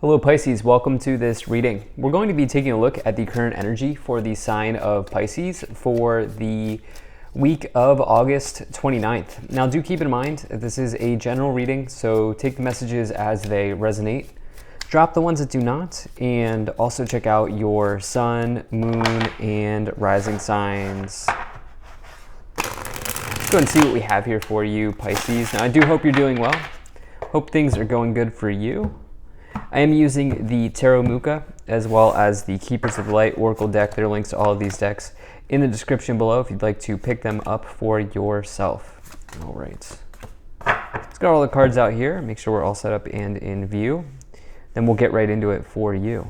Hello Pisces, welcome to this reading. We're going to be taking a look at the current energy for the sign of Pisces for the week of August 29th. Now do keep in mind that this is a general reading, so take the messages as they resonate. Drop the ones that do not, and also check out your sun, moon, and rising signs. Let's go and see what we have here for you, Pisces. Now I do hope you're doing well. Hope things are going good for you. I am using the Tarot Muka as well as the Keepers of the Light Oracle deck. There are links to all of these decks in the description below if you'd like to pick them up for yourself. All right. Let's get all the cards out here. Make sure we're all set up and in view. Then we'll get right into it for you.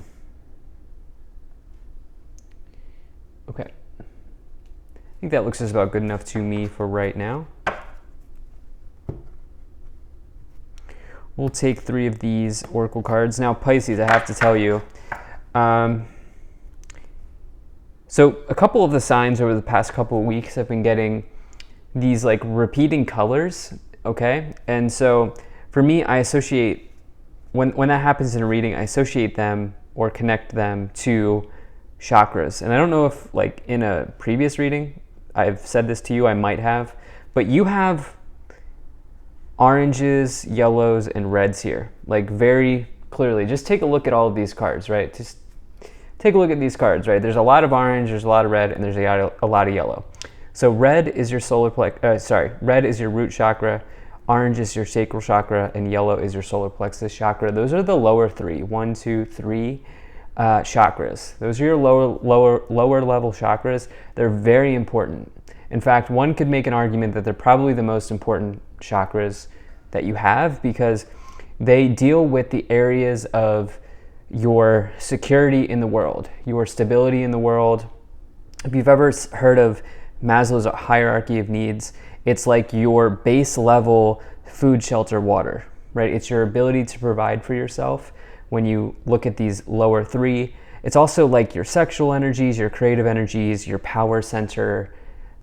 Okay. I think that looks just about good enough to me for right now. We'll take 3 of these Oracle cards. Now, Pisces, I have to tell you, so a couple of the signs over the past couple of weeks have been getting these like repeating colors, okay? And so for me, I associate, when that happens in a reading, I associate them or connect them to chakras. And I don't know if like in a previous reading, I've said this to you, I might have, but you have oranges, yellows, and reds here, like very clearly. Just take a look at all of these cards, right? Just take a look at these cards, right? There's a lot of orange, there's a lot of red, and there's a lot of yellow. So red is your red is your root chakra, orange is your sacral chakra, and yellow is your solar plexus chakra. Those are the lower 3, 1, 2, 3 chakras. Those are your lower level chakras. They're very important. In fact, one could make an argument that they're probably the most important chakras that you have because they deal with the areas of your security in the world, your stability in the world. If you've ever heard of Maslow's hierarchy of needs, it's like your base level food, shelter, water, right? It's your ability to provide for yourself when you look at these lower 3. It's also like your sexual energies, your creative energies, your power center,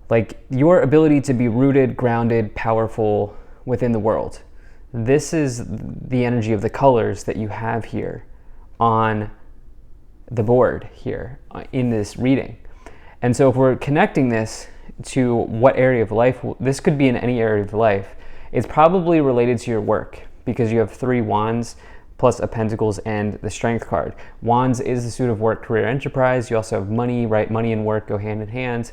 like your ability to be rooted, grounded, powerful within the world. This is the energy of the colors that you have here on the board here in this reading. And so if we're connecting this to what area of life, this could be in any area of life, it's probably related to your work because you have 3 wands plus a pentacles and the strength card. Wands is the suit of work, career, enterprise. You also have money, right? Money and work go hand in hand.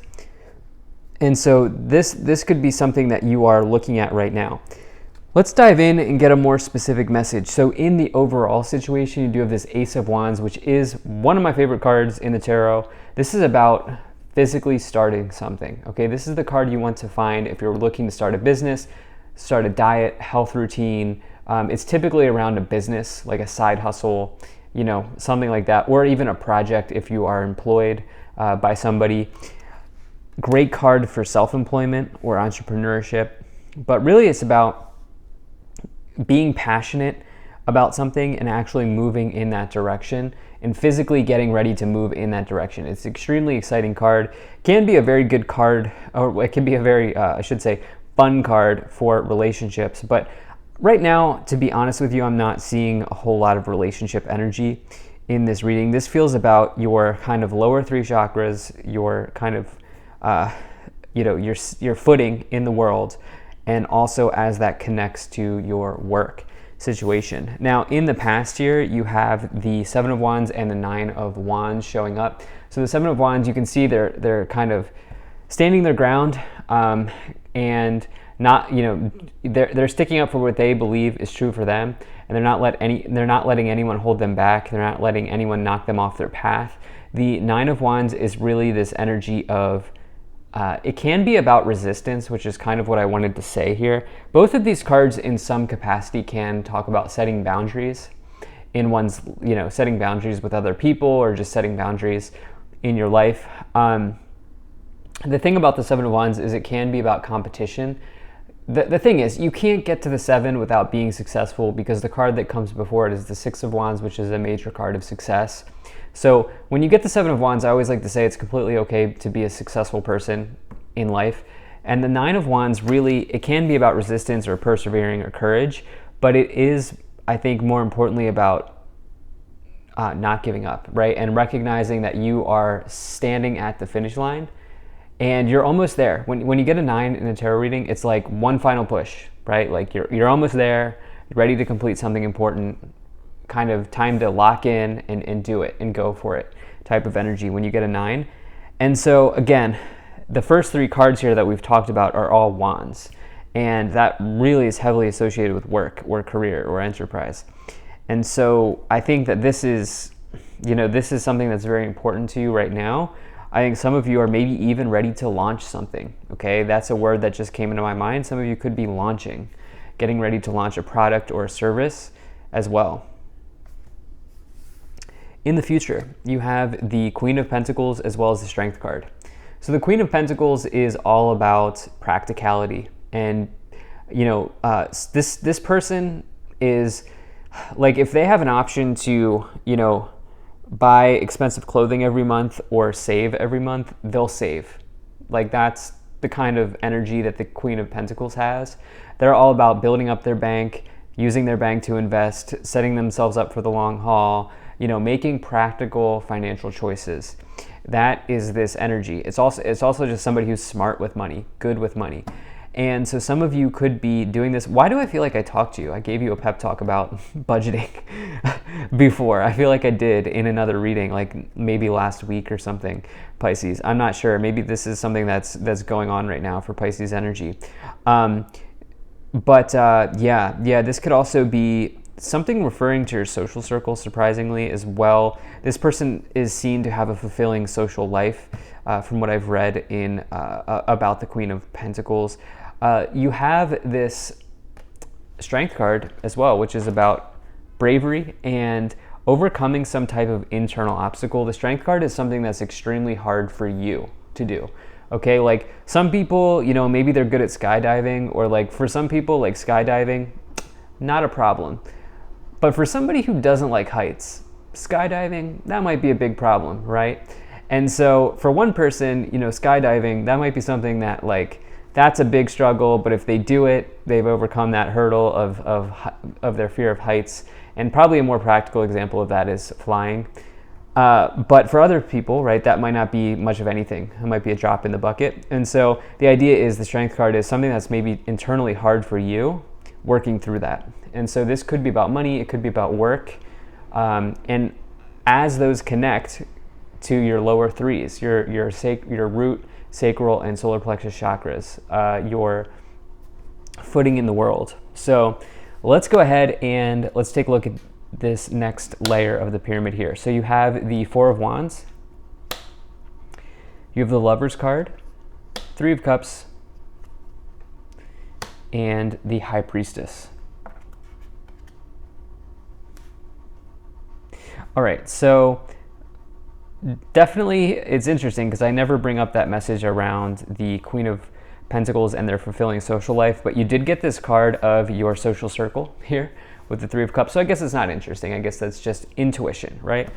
And so this could be something that you are looking at right now. Let's dive in and get a more specific message. So in the overall situation, you do have this Ace of Wands, which is one of my favorite cards in the tarot. This is about physically starting something, okay? This is the card you want to find if you're looking to start a business, start a diet, health routine. It's typically around a business, like a side hustle, you know, something like that, or even a project if you are employed by somebody. Great card for self-employment or entrepreneurship, but really it's about being passionate about something and actually moving in that direction and physically getting ready to move in that direction. It's an extremely exciting card. Can be a very good card, or it can be a very, I should say, fun card for relationships. But right now, to be honest with you, I'm not seeing a whole lot of relationship energy in this reading. This feels about your kind of lower 3 chakras, your kind of your footing in the world, and also as that connects to your work situation. Now, in the past here, you have the 7 of Wands and the 9 of Wands showing up. So the 7 of Wands, you can see they're kind of standing their ground and not, they're sticking up for what they believe is true for them, and they're not letting anyone hold them back. They're not letting anyone knock them off their path. The 9 of Wands is really this energy of it can be about resistance, which is kind of what I wanted to say here. Both of these cards in some capacity can talk about setting boundaries in one's, setting boundaries with other people or just setting boundaries in your life. The thing about the 7 of Wands is it can be about competition. The thing is, you can't get to the 7 without being successful because the card that comes before it is the 6 of Wands, which is a major card of success. So when you get the 7 of Wands, I always like to say it's completely okay to be a successful person in life. And the 9 of Wands, really, it can be about resistance or persevering or courage, but it is, I think, more importantly about not giving up, right? And recognizing that you are standing at the finish line and you're almost there. When you get a 9 in a tarot reading, it's like one final push, right? Like you're almost there, ready to complete something important, kind of time to lock in and do it and go for it type of energy when you get a 9. And so again, the first 3 cards here that we've talked about are all wands. And that really is heavily associated with work or career or enterprise. And so I think that this is something that's very important to you right now. I think some of you are maybe even ready to launch something, okay? That's a word that just came into my mind. Some of you could be launching, getting ready to launch a product or a service as well. In the future, you have the Queen of Pentacles as well as the Strength card. So the Queen of Pentacles is all about practicality. And, this person is, like, if they have an option to, buy expensive clothing every month or save every month, they'll save. Like, that's the kind of energy that the Queen of Pentacles has. They're all about building up their bank, using their bank to invest, setting themselves up for the long haul, making practical financial choices. That is this energy. It's also just somebody who's smart with money, good with money. And so some of you could be doing this. Why do I feel like I talked to you? I gave you a pep talk about budgeting before. I feel like I did in another reading, like maybe last week or something, Pisces. I'm not sure. Maybe this is something that's going on right now for Pisces energy. But this could also be something referring to your social circle, surprisingly, as well. This person is seen to have a fulfilling social life, from what I've read in about the Queen of Pentacles. You have this Strength card as well, which is about bravery and overcoming some type of internal obstacle. The Strength card is something that's extremely hard for you to do. Okay, like some people, maybe they're good at skydiving, or like for some people, like skydiving, not a problem. But for somebody who doesn't like heights, skydiving, that might be a big problem, right? And so for one person, skydiving, that might be something that, like, that's a big struggle, but if they do it, they've overcome that hurdle of their fear of heights. And probably a more practical example of that is flying. But for other people, right, that might not be much of anything. It might be a drop in the bucket. And so the idea is the Strength card is something that's maybe internally hard for you, working through that. And so this could be about money, it could be about work. And as those connect to your lower 3s, your root, sacral, and solar plexus chakras, your footing in the world. So let's go ahead and let's take a look at this next layer of the pyramid here. So you have the 4 of Wands, you have the Lovers card, 3 of Cups, and the High Priestess. All right, so definitely it's interesting because I never bring up that message around the Queen of Pentacles and their fulfilling social life, but you did get this card of your social circle here with the 3 of Cups. So I guess it's not interesting. I guess that's just intuition, right?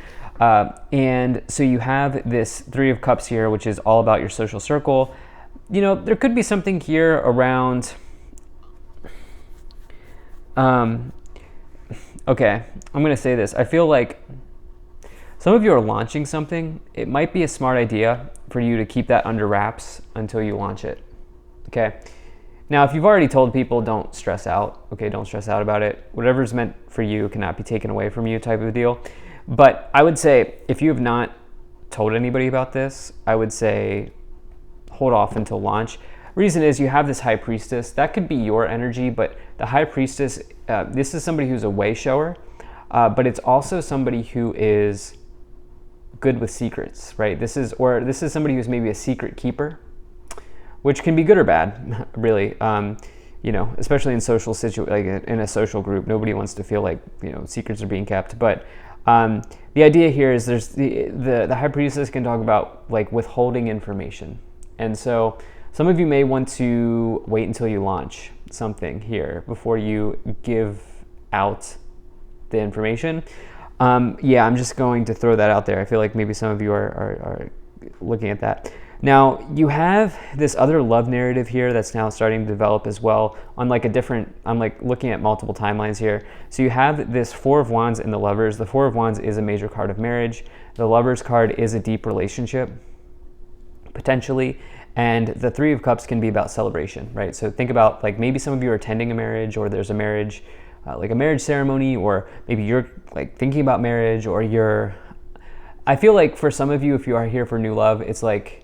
And so you have this 3 of Cups here, which is all about your social circle. There could be something here around, okay, I'm going to say this. I feel like some of you are launching something. It might be a smart idea for you to keep that under wraps until you launch it, okay? Now, if you've already told people, don't stress out, okay? Don't stress out about it. Whatever's meant for you cannot be taken away from you type of deal. But I would say if you have not told anybody about this, I would say hold off until launch. Reason is you have this High Priestess. That could be your energy, but the High Priestess, this is somebody who's a way shower, but it's also somebody who is good with secrets, right? This is somebody who's maybe a secret keeper, which can be good or bad, really. Especially in in a social group, nobody wants to feel like secrets are being kept. But the idea here is there's the High Priestess can talk about like withholding information, and so some of you may want to wait until you launch something here before you give out the information. I'm just going to throw that out there. I feel like maybe some of you are looking at that. Now, you have this other love narrative here that's now starting to develop as well on like a different, I'm like looking at multiple timelines here. So you have this Four of Wands in the Lovers. The Four of Wands is a major card of marriage. The Lovers card is a deep relationship, potentially. And the Three of Cups can be about celebration, right? So think about like maybe some of you are attending a marriage, or there's a marriage, like a marriage ceremony, or maybe you're like thinking about marriage, or I feel like for some of you, if you are here for new love, it's like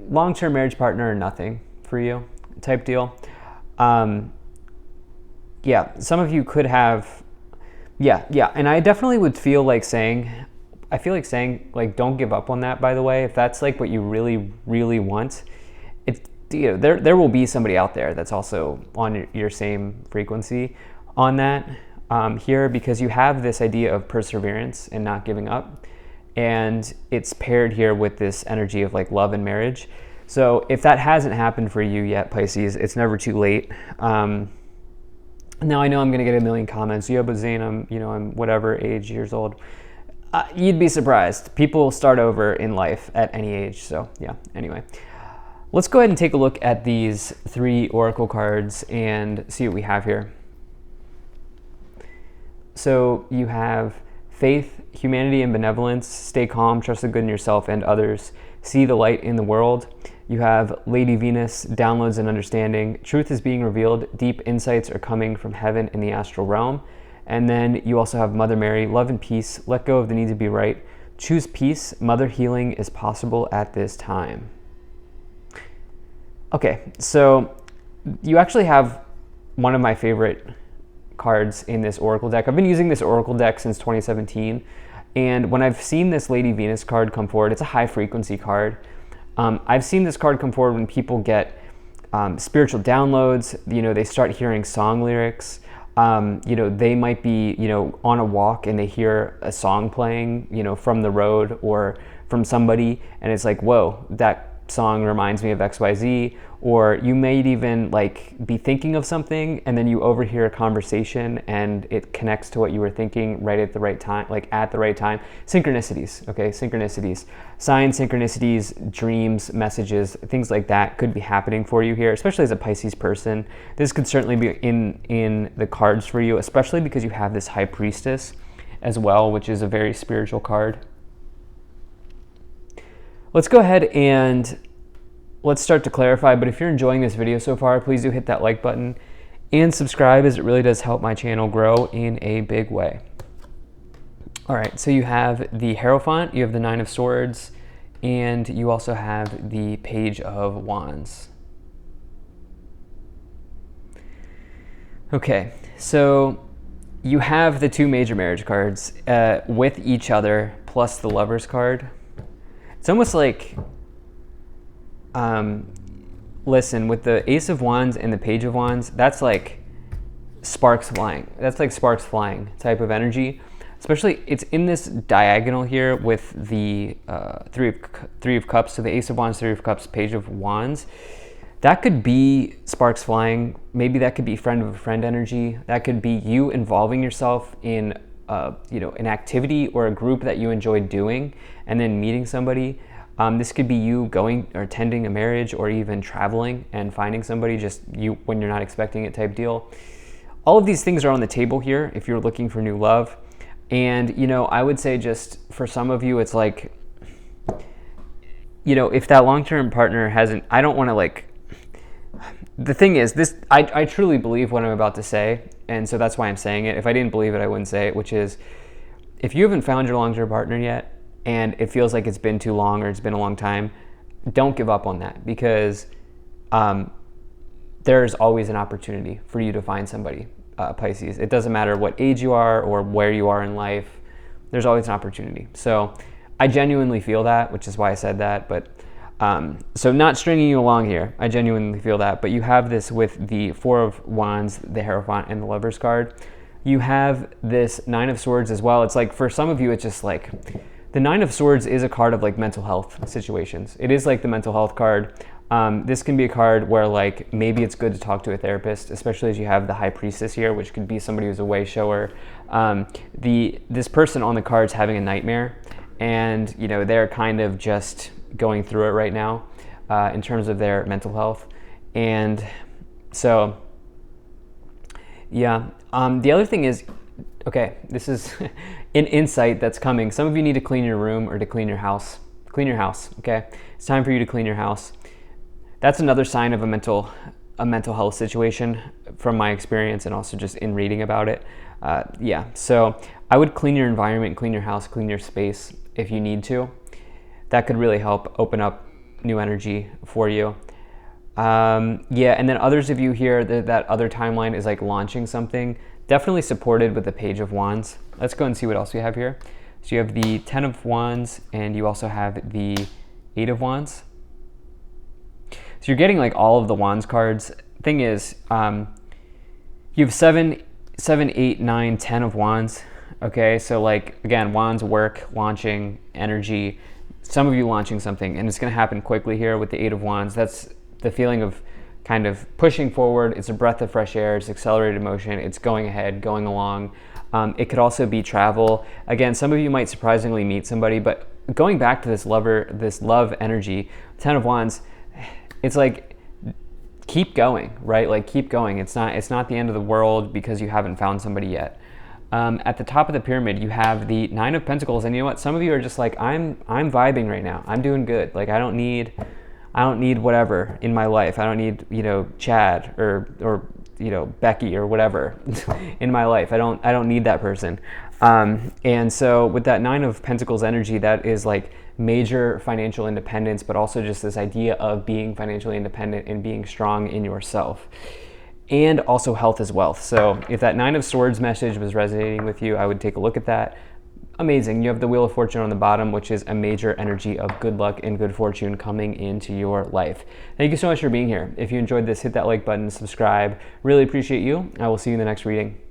long-term marriage partner or nothing for you type deal. Yeah, some of you could have, yeah. And I definitely would feel like saying, like, don't give up on that, by the way. If that's like what you really, really want, there will be somebody out there that's also on your same frequency on that here, because you have this idea of perseverance and not giving up. And it's paired here with this energy of like love and marriage. So if that hasn't happened for you yet, Pisces, it's never too late. Now I know I'm gonna get a million comments. Yeah, but Zane, I'm whatever age, years old. You'd be surprised. People start over in life at any age. So yeah, anyway. Let's go ahead and take a look at these 3 oracle cards and see what we have here. So you have faith, humanity, and benevolence. Stay calm, trust the good in yourself and others. See the light in the world. You have Lady Venus, downloads and understanding. Truth is being revealed. Deep insights are coming from heaven in the astral realm. And then you also have Mother Mary, love and peace. Let go of the need to be right. Choose peace. Mother healing is possible at this time. Okay, so you actually have one of my favorite cards in this oracle deck. I've been using this oracle deck since 2017, and when I've seen this Lady Venus card come forward, it's a high frequency card. I've seen this card come forward when people get spiritual downloads. They start hearing song lyrics. They might be on a walk and they hear a song playing from the road or from somebody, and it's like, whoa, that song reminds me of XYZ. Or you might even like be thinking of something and then you overhear a conversation and it connects to what you were thinking right at the right time, like at the right time. Synchronicities, okay? Synchronicities. Signs, synchronicities, dreams, messages, things like that could be happening for you here, especially as a Pisces person. This could certainly be in the cards for you, especially because you have this High Priestess as well, which is a very spiritual card. Let's go ahead and let's start to clarify, but if you're enjoying this video so far, please do hit that like button and subscribe, as it really does help my channel grow in a big way. All right, so you have the Hierophant, you have the Nine of Swords, and you also have the Page of Wands. Okay, so you have the 2 major marriage cards with each other, plus the Lovers card. It's almost like, listen, with the Ace of Wands and the Page of Wands, that's like sparks flying. That's like sparks flying type of energy. Especially, it's in this diagonal here with the three of Cups. So the Ace of Wands, 3 of Cups, Page of Wands. That could be sparks flying. Maybe that could be friend of a friend energy. That could be you involving yourself in an activity or a group that you enjoy doing, and then meeting somebody. This could be you going or attending a marriage, or even traveling and finding somebody just you when you're not expecting it type deal. All of these things are on the table here if you're looking for new love. And I would say, just for some of you, it's like, if that long-term partner hasn't, I don't want to like, the thing is this, I truly believe what I'm about to say, and so that's why I'm saying it. If I didn't believe it, I wouldn't say it, which is, if you haven't found your long-term partner yet, and it feels like it's been too long or it's been a long time, don't give up on that, because there's always an opportunity for you to find somebody, Pisces. It doesn't matter what age you are or where you are in life, there's always an opportunity. So I genuinely feel that, which is why I said that. But so not stringing you along here, I genuinely feel that. But you have this with the Four of Wands, the Hierophant, and the Lovers card. You have this Nine of Swords as well. It's like, for some of you, it's just like, the Nine of Swords is a card of like mental health situations. It is like the mental health card. This can be a card where like maybe it's good to talk to a therapist, especially as you have the High Priestess here, which could be somebody who's a way shower. This person on the card's having a nightmare, and they're kind of just going through it right now in terms of their mental health. And so yeah, the other thing is, okay, this is an insight that's coming. Some of you need to clean your room or to clean your house. Clean your house, okay? It's time for you to clean your house. That's another sign of a mental health situation from my experience and also just in reading about it. Yeah, so I would clean your environment, clean your house, clean your space if you need to. That could really help open up new energy for you. Yeah, and then others of you here, that other timeline is like launching something. Definitely supported with the Page of Wands. Let's go and see what else we have here. So you have the 10 of Wands and you also have the 8 of Wands. So you're getting like all of the Wands cards. Thing is, you have 7, 8, 9, 10 of Wands. Okay, so like, again, Wands, work, launching, energy. Some of you launching something, and it's going to happen quickly here with the 8 of Wands. That's the feeling of kind of pushing forward. It's a breath of fresh air. It's accelerated motion. It's going ahead, going along. It could also be travel. Again, some of you might surprisingly meet somebody, but going back to this love energy, 10 of Wands, it's like, keep going, right? Like, keep going. It's not the end of the world because you haven't found somebody yet. At the top of the pyramid, you have the 9 of Pentacles, and you know what? Some of you are just like, I'm vibing right now. I'm doing good. Like, I don't need whatever in my life. I don't need, Chad or Becky or whatever in my life. I don't need that person. And so with that 9 of Pentacles energy, that is like major financial independence, but also just this idea of being financially independent and being strong in yourself. And also health as wealth. So if that 9 of Swords message was resonating with you, I would take a look at that. Amazing. You have the Wheel of Fortune on the bottom, which is a major energy of good luck and good fortune coming into your life. Thank you so much for being here. If you enjoyed this, hit that like button, subscribe. Really appreciate you. I will see you in the next reading.